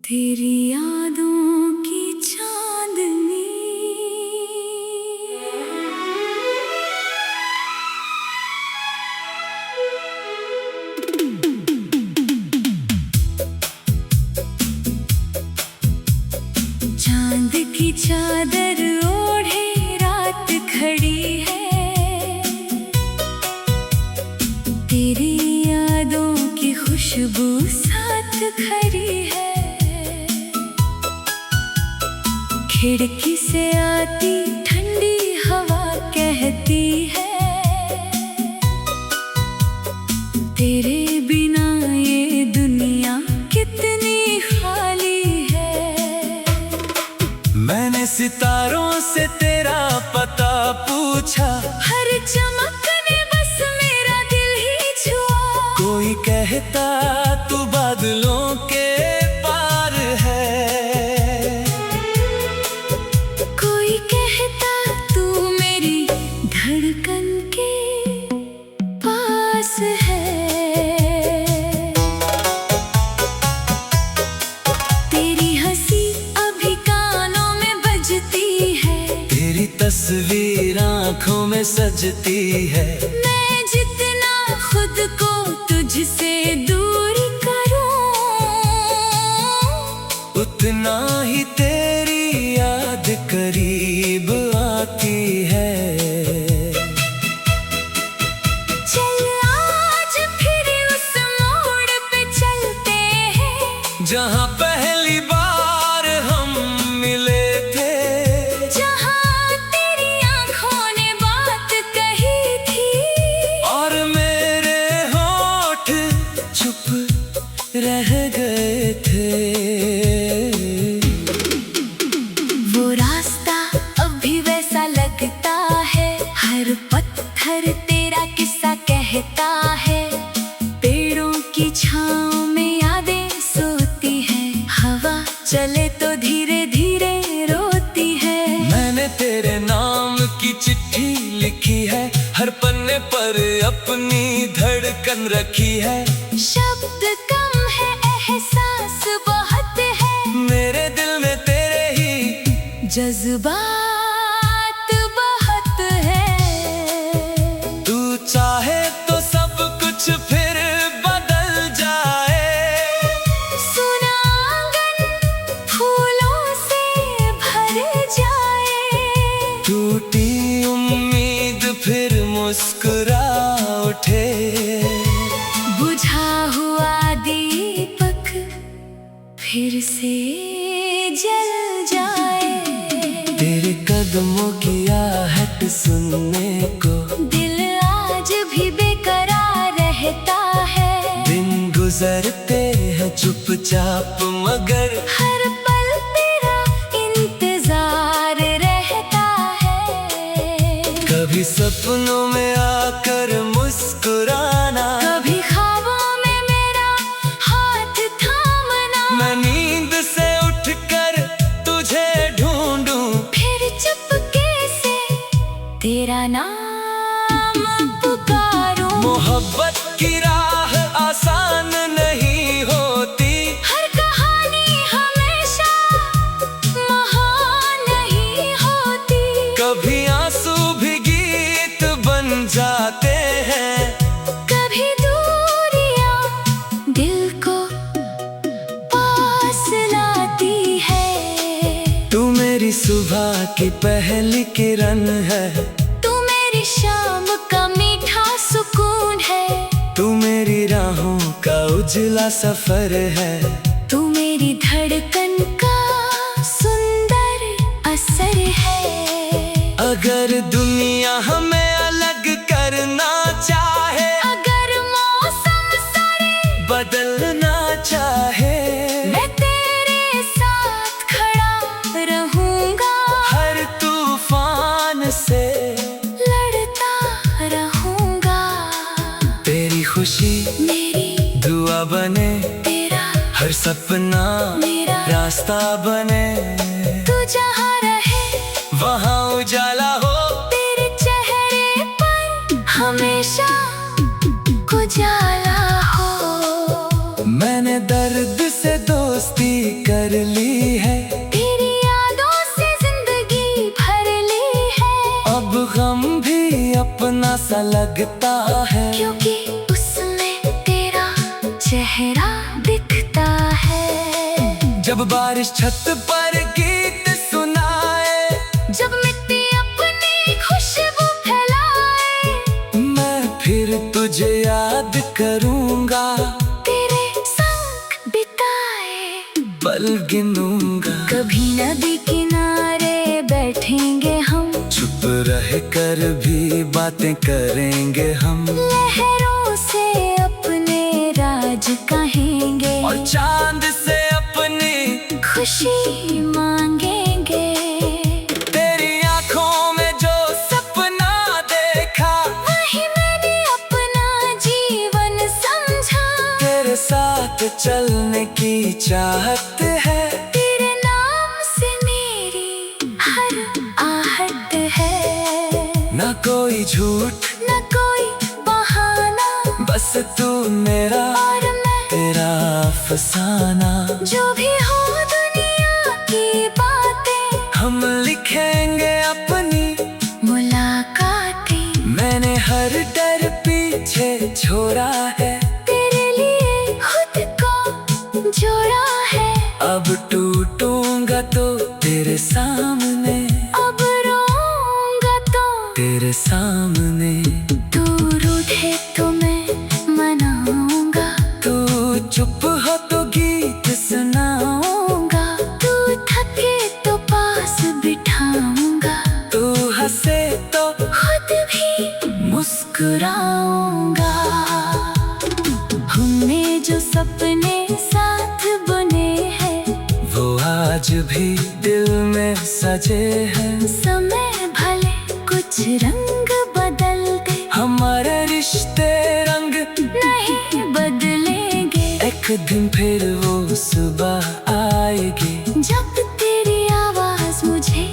तेरी यादों की चांदनी चांद की चादर ओढ़े रात खड़ी है। तेरी यादों की खुशबू साथ खड़ी है। खिड़की से आती ठंडी हवा कहती है, तेरे बिना ये दुनिया कितनी खाली है। मैंने सितारों से तेरा पता पूछा, हर चमक ने बस मेरा दिल ही छुआ। कोई कहता तू बादलों के पार है, कोई कहता तू मेरी धड़कन के पास है। तेरी हंसी अभी कानों में बजती है, तेरी तस्वीर आँखों में सजती है। मैं जितना खुद को तुझसे दूर करूं, उतना ही तेरी याद करीब आती है। चल आज फिर उस मोड़ पे चलते हैं, जहाँ पहली बार हम मिले थे, जहाँ तेरी आँखों ने बात कही थी और मेरे होठ चुप रह गए थे। वो रास्ता अभी वैसा लगता है, हर पत्थर तेरा किस्सा कहता है। पेड़ों की छाँव में यादें सोती हैं, हवा चले तो धीरे धीरे रोती है। मैंने तेरे नाम की चिट्ठी लिखी है, हर पन्ने पर अपनी धड़कन रखी है। शब्द कम है, एहसास बहुत है, मेरे दिल में तेरे ही जज्बात बहुत है। तू चाहे तो सब कुछ फिर बदल जाए। सुना आंगन फूलों से भर जाए, टूटी उम्मीद फिर मुस्कुरा उठे। बुझा हुआ दीपक फिर से जल जाए। तेरे कदमों की आहट सुनने को दिल आज भी बेकरार रहता है। दिन गुजरते हैं चुपचाप, मगर हर पल तेरा इंतजार रहता है। कभी सपनों में आकर मुस्कुराना, कभी ख्वाबों में मेरा हाथ थामना। मैं नींद से उठकर तुझे ढूंढूं, फिर चुपके से तेरा नाम पुकारूं। मोहब्बत की राह आसान नहीं होती, हर कहानी हमेशा महान नहीं होती। कभी आंसू भी गीत बन जाते हैं। कभी दूरियां दिल को पास लाती है। तू मेरी सुबह की पहली किरण है, तू मेरी शाम का मीठा सुकून है। तू मेरी राहों का उजला सफर है। तू मेरी धड़कन का सुंदर असर है। अगर दुनिया हमें अलग करना चाहे, अगर मौसम सारे बदलना चाहे, मैं तेरे साथ खड़ा रहूंगा। हर तूफान से लड़ता रहूंगा। तेरी खुशी मेरी दुआ बने, तेरा हर सपना मेरा रास्ता बने। तू जहाँ रहे वहाँ उजाला हो, तेरे चेहरे पर हमेशा उजाला हो। मैंने दर्द से दोस्ती कर ली है, तेरी यादों से जिंदगी भर ली है। अब गम भी अपना सा लगता है, क्योंकि उसमें तेरा चेहरा दिखता है। जब बारिश छत पर गीत सुनाए, जब मिट्टी अपनी खुशबू फैलाए, मैं फिर तुझे याद करूंगा, तेरे संग बिताए पल गिनूंगा। कभी नदी किनारे बैठेंगे हम, चुप रह कर भी बातें करेंगे हम, लहरों से अपने राज कहेंगे और चांद से अपनी खुशी मांगेंगे। तेरी आंखों में जो सपना देखा, वही मैंने अपना जीवन समझा। तेरे साथ चलने की चाहत है, तेरे नाम से मेरी हर आहट है। ना कोई झूठ न कोई बहाना, बस तू मेरा और मैं तेरा अफसाना। जो भी हो दुनिया की बातें, हम लिखेंगे अपनी मुलाकातें। मैंने हर डर पीछे छोड़ा है, तेरे लिए खुद को जोड़ा है। अब टूटूंगा तो तेरे सामने, अब रोऊंगा तो तेरे सामने। तू रूठे तो मैं मनाऊंगा, तू चुप हो तो गीत सुनाऊंगा, तू थके तो पास बिठाऊंगा, तू हंसे तो खुद भी मुस्कुराऊंगा। हमने जो सपने साथ बुने हैं, वो आज भी दिल में सजे हैं। समय भले कुछ रंग बदल दे, हमारे रिश्ते रंग नहीं बदलेंगे। एक दिन फिर वो सुबह आएगी, जब तेरी आवाज मुझे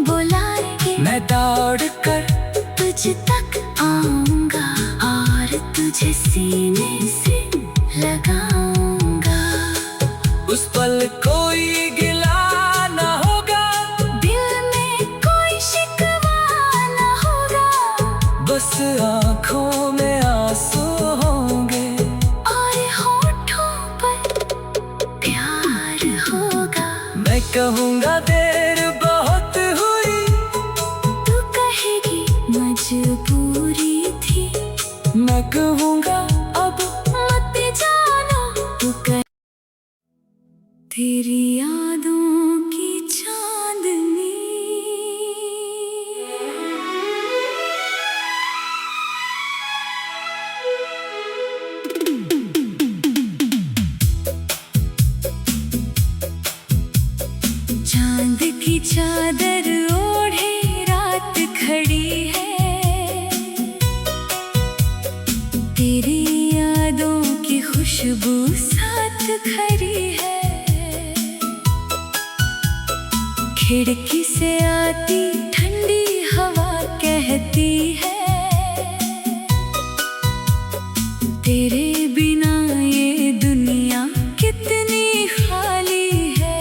बुलाएगी, मैं दौड़ कर तुझ तक आऊंगा और तुझे सीने से लगाऊंगा। उस पल कोई गिला ना होगा, दिल में कोई शिकवा न होगा, बस आंखों में आंसू होंगे, और होठों पर प्यार होगा। मैं कहूँगा देर बहुत हुई, तू कहेगी मजबूरी थी, मैं कहूँगा अब मत जानो तू कह। तेरी यादों की चांदनी चांद की चादर ओढ़े रात खड़ी है, तेरी यादों की खुशबू साथ खड़ी है। खिड़की से आती ठंडी हवा कहती है, तेरे बिना ये दुनिया कितनी खाली है।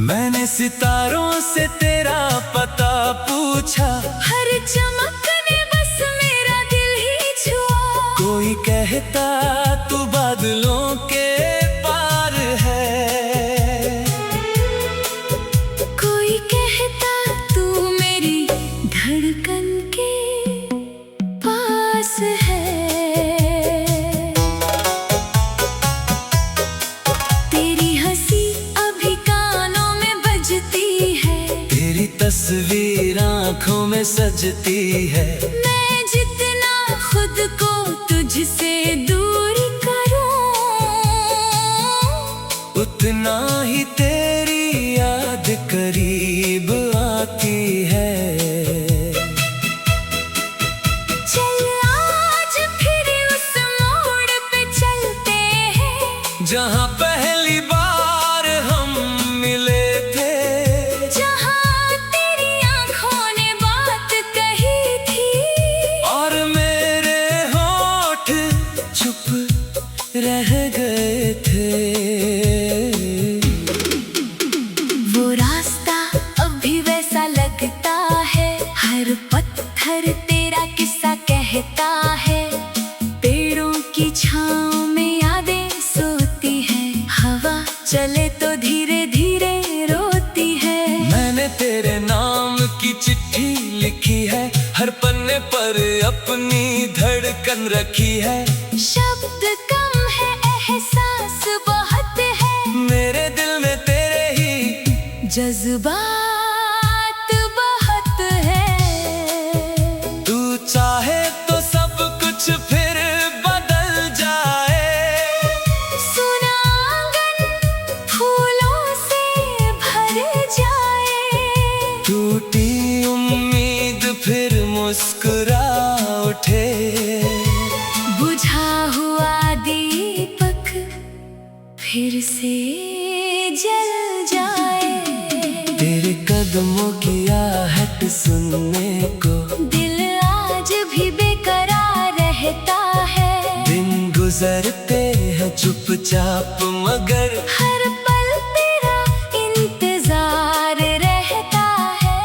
मैंने सितारों से तेरा पता पूछा, हर चमक ने बस मेरा दिल ही छुआ। कोई कहता तू बादलों के पार है, कोई कहता तू मेरी धड़कन के पास है। तेरी हंसी अभी कानों में बजती है, तेरी तस्वीर आंखों में सजती है। मैं जितना खुद को तुझसे दूर करूं, उतना ही तेरी याद करीब आती है। चल आज फिर उस मोड़ पे चलते हैं, जहाँ पहली बार हम मिले थे, जहाँ तेरी आंखों ने बात कही थी, और मेरे होठ चुप रह गए थे। पन्ने पर अपनी धड़कन रखी है। शब्द कम है, एहसास बहुत है, मेरे दिल में तेरे ही जज्बात बहुत है। तू चाहे तो सब कुछ फिर बदल जाए। सुना आंगन फूलों से भर जाए। टूटी उम्मीद फिर मुस्कुरा उठे। बुझा हुआ दीपक फिर से जल जाए। तेरे कदमों की आहट सुनने को दिल आज भी बेकरार रहता है। दिन गुजरते हैं चुपचाप मगर हर पल तेरा इंतजार रहता है।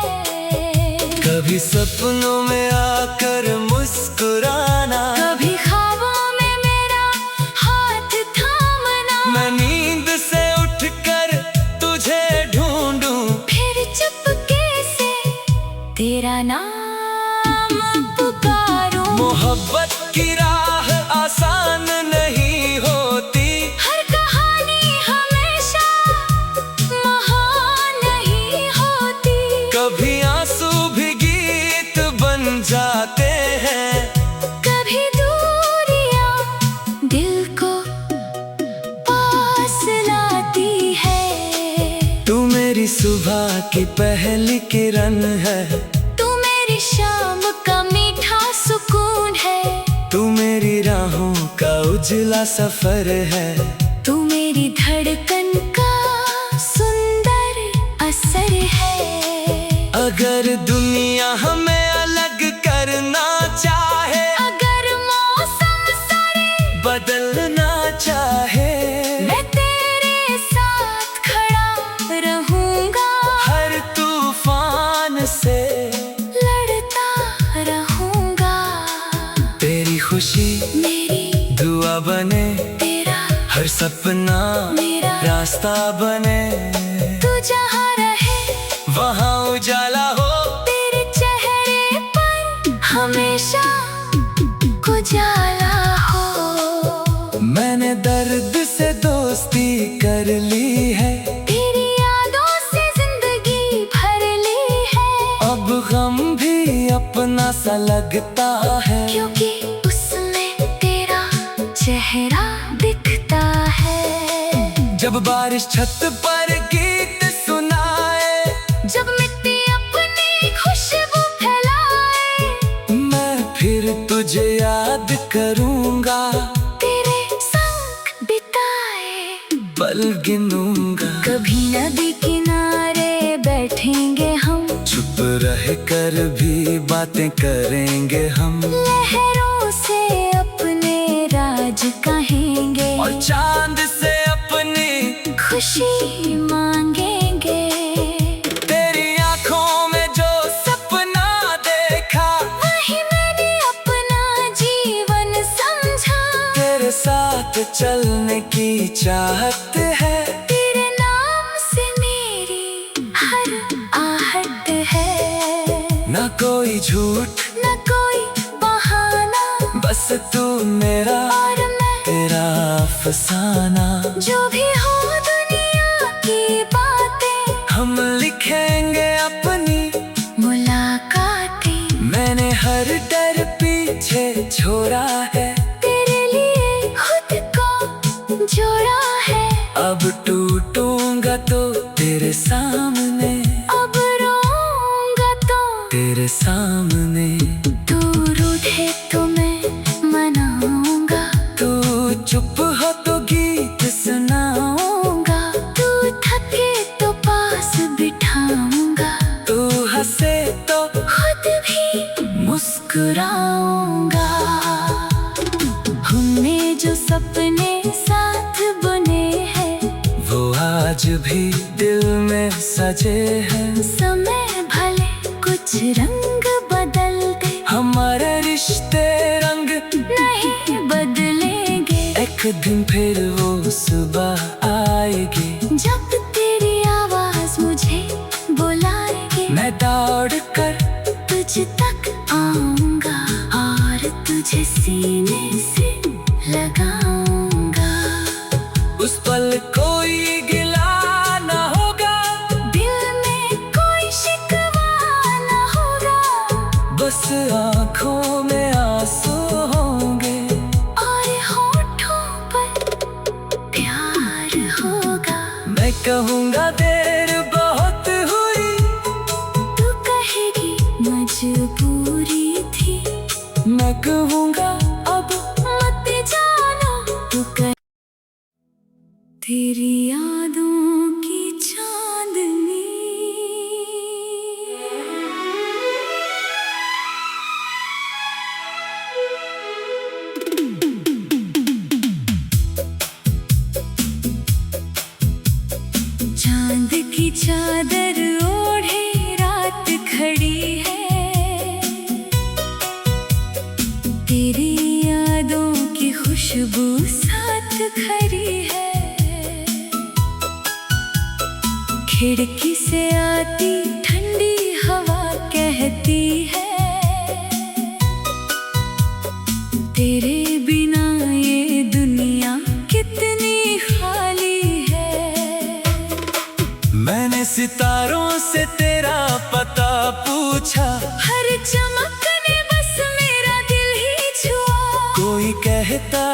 कभी सपनों में आकर मुस्कुराना, कभी ख्वाबों में मेरा हाथ थामना। मैं नींद से उठकर तुझे ढूंढूं, फिर चुपके से तेरा नाम पुकारूं। मोहब्बत की राह आसान नहीं होती। हर कहानी हमेशा महान नहीं होती। कभी आंसू भी गीत बन जाते हैं। कभी दूरियां दिल को पास लाती है। तू मेरी सुबह की पहली किरण है। तू मेरी शाम का मीठा सुकून है। तू मेरी राहों का उजला सफर है। तू मेरी धड़कन का सुंदर असर है। अगर दुनिया हमें अलग करना चाहे, अगर मौसम सारे बदलना चाहे, मैं तेरे साथ खड़ा रहूंगा। हर तूफान से लड़ता रहूंगा। तेरी खुशी मेरी दुआ बने, तेरा हर सपना मेरा रास्ता बने। तू जहाँ रहे वहाँ उजाला हो, तेरे चेहरे पर हमेशा उजाला हो। मैंने दर्द से दोस्ती कर ली है। तेरी यादों से जिंदगी भर ली है। अब गम भी अपना सा लगता है, क्योंकि उसमें तेरा चेहरा दिखता है। जब बारिश छत पर गीत सुनाए, जब मिट्टी अपनी खुशबू फैलाए, मैं फिर तुझे याद करूंगा। तेरे संग बिताए पल गिनूंगा, कभी नदी किनारे बैठेंगे हम। चुप रह कर भी बातें करेंगे हम। लहरों से अपने राज कहेंगे और चांद से अपनी खुशी मांगेंगे। तेरी आंखों में जो सपना देखा, वही मैंने अपना जीवन समझा। तेरे साथ चलने की चाहत है। तेरे नाम से मेरी हर आहट है। ना कोई झूठ न कोई बहाना, बस तू मेरा और मैं तेरा अफसाना। जो भी हो दुनिया की बातें, हम लिखेंगे अपनी मुलाकातें। मैंने हर डर पीछे छोड़ा है। तेरे लिए खुद को जोड़ा है। अब टूटूंगा तो तेरे सामने, अब रोऊंगा तो तेरे सामने। तू रूठे तो मैं मनाऊंगा। तू चुप हो तो गीत सुनाऊंगा। तू थके तो पास बिठाऊंगा। तू हंसे तो खुद भी मुस्कुराऊंगा। हमने जो सपने साथ बुने हैं, वो आज भी दिल में सजे हैं। समय भले कुछ रंग बदल दे, हमारे रिश्ते रंग नहीं बदलेंगे। एक दिन फिर वो सुबह आएगी, जब तेरी आवाज मुझे बुलाएगी, मैं दौड़ कर तुझ तक आऊंगा। तुझे सीने से लगाऊंगा। उस पल कोई गिला ना होगा, दिल में कोई शिकवा ना होगा, बस आँखों में आंसू होंगे और होठों पर प्यार होगा। मैं कहूँगा देर बहुत हुई, तू कहेगी मजबूरी थी। मैं कहूँगा अब मत जाना, तू कह तेरी यादों की चांदनी। चांद की चादर ओढ़े रात खड़ी है, तेरी यादों की खुशबू साथ खड़ी है। खिड़की से आती ठंडी हवा कहती है, तेरे बिना ये दुनिया कितनी खाली है। मैंने सितारों से तेरा पता पूछा, हर चमक ने बस मेरा दिल ही छुआ। कोई कहता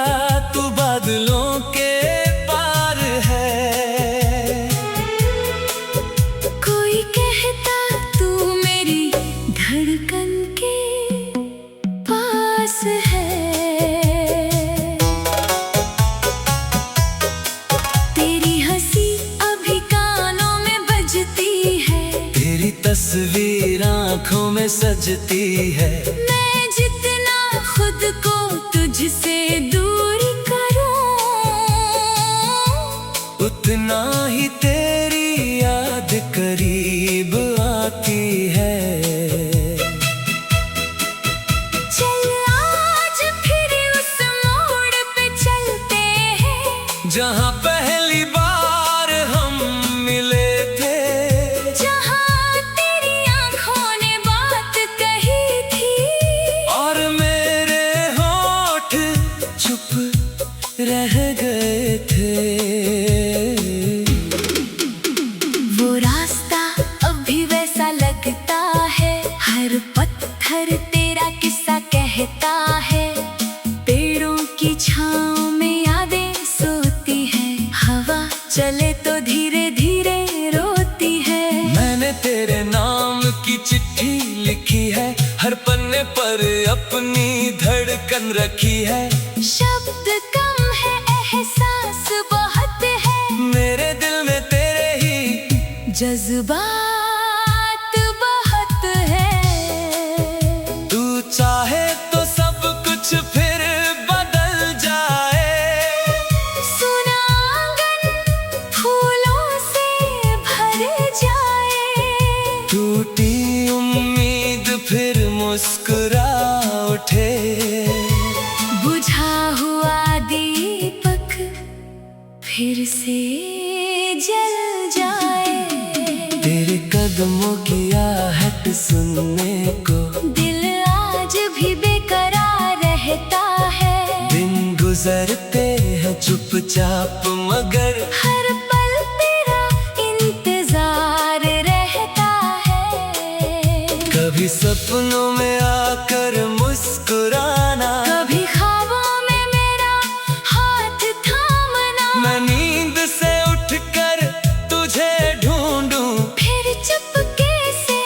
तू बादलों के पार है, कोई कहता तू मेरी धड़कन के पास है। तेरी हंसी अभी कानों में बजती है, तेरी तस्वीर आँखों में सजती है। मैं जितना खुद को तुझसे दूर करूं, उतना ही तेरी याद करीब आती है। चल आज फिर उस मोड़ पे चलते हैं, जहाँ पहली बार हम मिले थे, जहाँ तेरी आंखों ने बात कही थी, और मेरे होठ चुप रह गए थे। वो रास्ता अभी वैसा लगता है, हर पत्थर तेरा किस्सा कहता है। पेड़ों की छाँव में यादें सोती है, हवा चले तो धीरे धीरे रोती है। मैंने तेरे नाम की चिट्ठी लिखी है, हर पन्ने पर अपनी धड़कन रखी है। शब्द कम है, एहसास बहुत है, मेरे दिल में तेरे ही जज्बात बहुत है। तू चाहे तो सब कुछ फिर बदल जाए, सुना आंगन फूलों से भर जाए, टूटी उम्मीद फिर मुस्कुरा उठे। बुझा हुआ दीपक फिर से जल जाए। तेरे कदमों की आहट सुनने को दिल आज भी बेकरार रहता है, दिन गुजरते हैं चुपचाप, मगर हर पल तेरा इंतजार रहता है। कभी सपनों में आकर मुस्कुराना, कभी ख्वाबों में मेरा हाथ थामना, मैं नींद से उठकर तुझे ढूंढूं, फिर चुपके से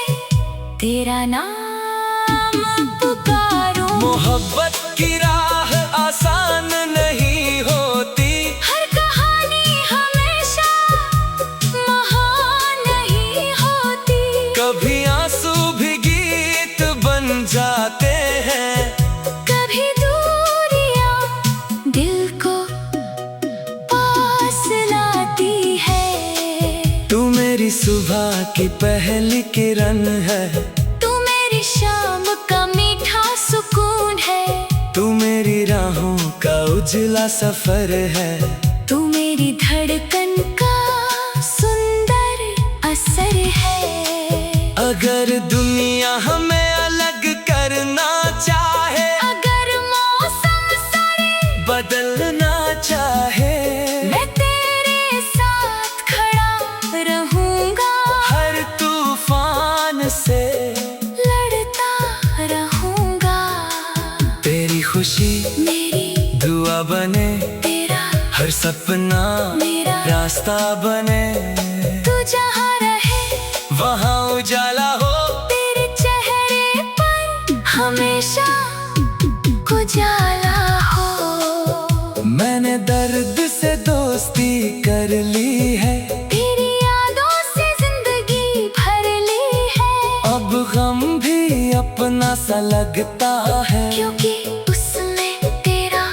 तेरा नाम पुकारूं। मोहब्बत की राह आसान नहीं होती, हर कहानी हमेशा महान नहीं होती, कभी आंसू भी गीत बन जाते हैं। कभी दूरियां दिल को पास लाती है। तू मेरी सुबह की पहली किरण है, तू मेरी शाम का मीठा सुकून है, तू मेरी राहों का उजला सफर है। तू मेरी धड़कन का सुंदर असर है। अगर दुनिया हमें अलग करना चाहे, अगर सपना मेरा रास्ता बने, तू जहाँ रहे वहाँ उजाला हो, तेरे चेहरे पर हमेशा उजाला हो। मैंने दर्द से दोस्ती कर ली है, तेरी यादों से जिंदगी भर ली है। अब गम भी अपना सा लगता है, क्योंकि उसमें तेरा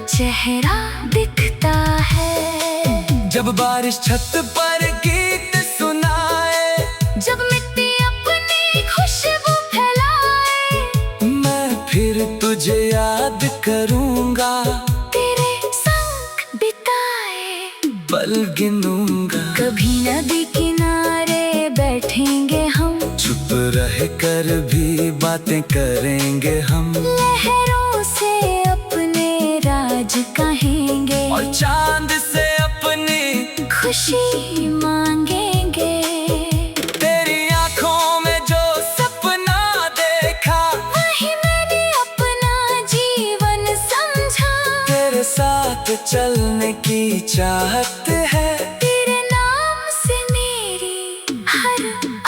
चेहरा दिखता है। जब बारिश छत पर गीत सुनाए, जब मिट्टी अपनी खुशबू फैलाए, मैं फिर तुझे याद करूंगा, तेरे संग बिताए पल गिनूंगा। कभी नदी किनारे बैठेंगे हम, चुप रह कर भी बातें करेंगे हम, लहरों से अपने राज कहेंगे और चांद से अपनी खुशी मांगेंगे। तेरी आंखों में जो सपना देखा, वही मैंने अपना जीवन समझा। तेरे साथ चलने की चाहत है, तेरे नाम से मेरी हर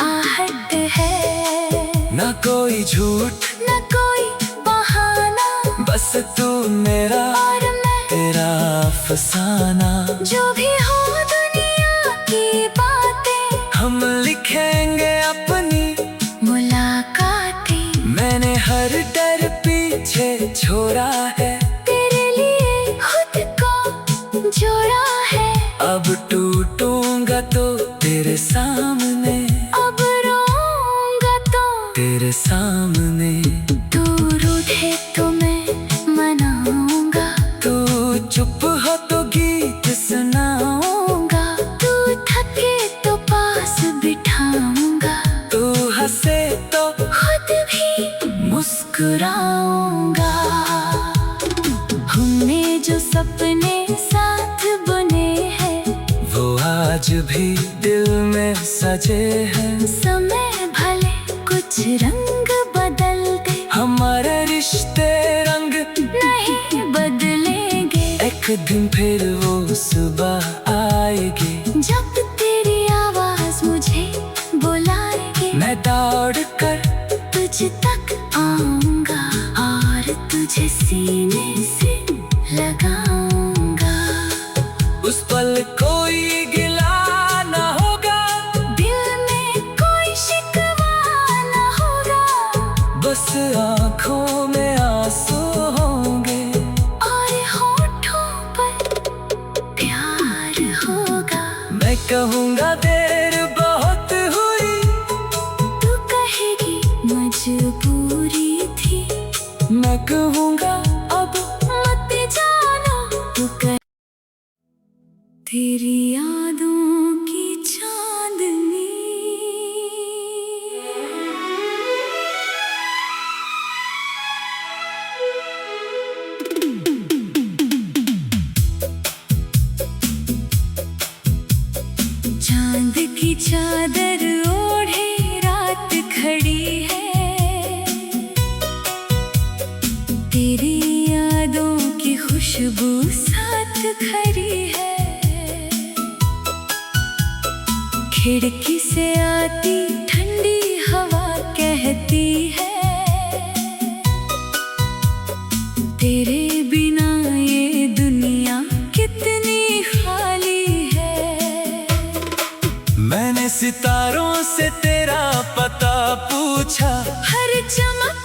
आहट है। ना कोई झूठ न कोई बहाना, बस तू मेरा और मैं तेरा अफसाना। जो भी हो दुनिया की बातें, हम लिखेंगे अपनी मुलाकातें। मैंने हर डर पीछे छोड़ा है, तेरे लिए खुद को जोड़ा है। अब टूटूंगा तो तेरे सामने, अब रोऊंगा तो तेरे सामने। तू रूठे तो मैं मनाऊंगा, तू चुप हो तो गीत सुनाऊंगा। तू थके तो पास बिठाऊंगा, तू हंसे तो खुद भी मुस्कुराऊंगा। हमने जो सपने साथ बुने हैं, वो आज भी दिल में सजे हैं। समय भले कुछ रंग बदल दे, हमारे रिश्ते रंग नहीं बदलेंगे। एक दिन फिर वो सुबह आएगी, जब तेरी आवाज मुझे बुलाएगी, मैं दौड़ कर तुझ तक आऊंगा और तुझे सीने से लगाऊंगा। उस पल कोई गिला न होगा, दिल में कोई शिकवा न होगा, बस आँखों में आंसू होंगे, और होठों पर प्यार होगा। मैं कहूँगा देर बहुत हुई, तू कहेगी मजबूरी थी, मैं कहूँगा अब मत जानो। तू कह तेरी यादों की चांदनी, चांद की चादर ओढ़े रात खड़ी है, तेरी यादों की खुशबू साथ खड़ी है। खिड़की से आती ठंडी हवा कहती है, तेरे बिना ये दुनिया कितनी खाली है। मैंने सितारों से तेरा पता पूछा, हर चमक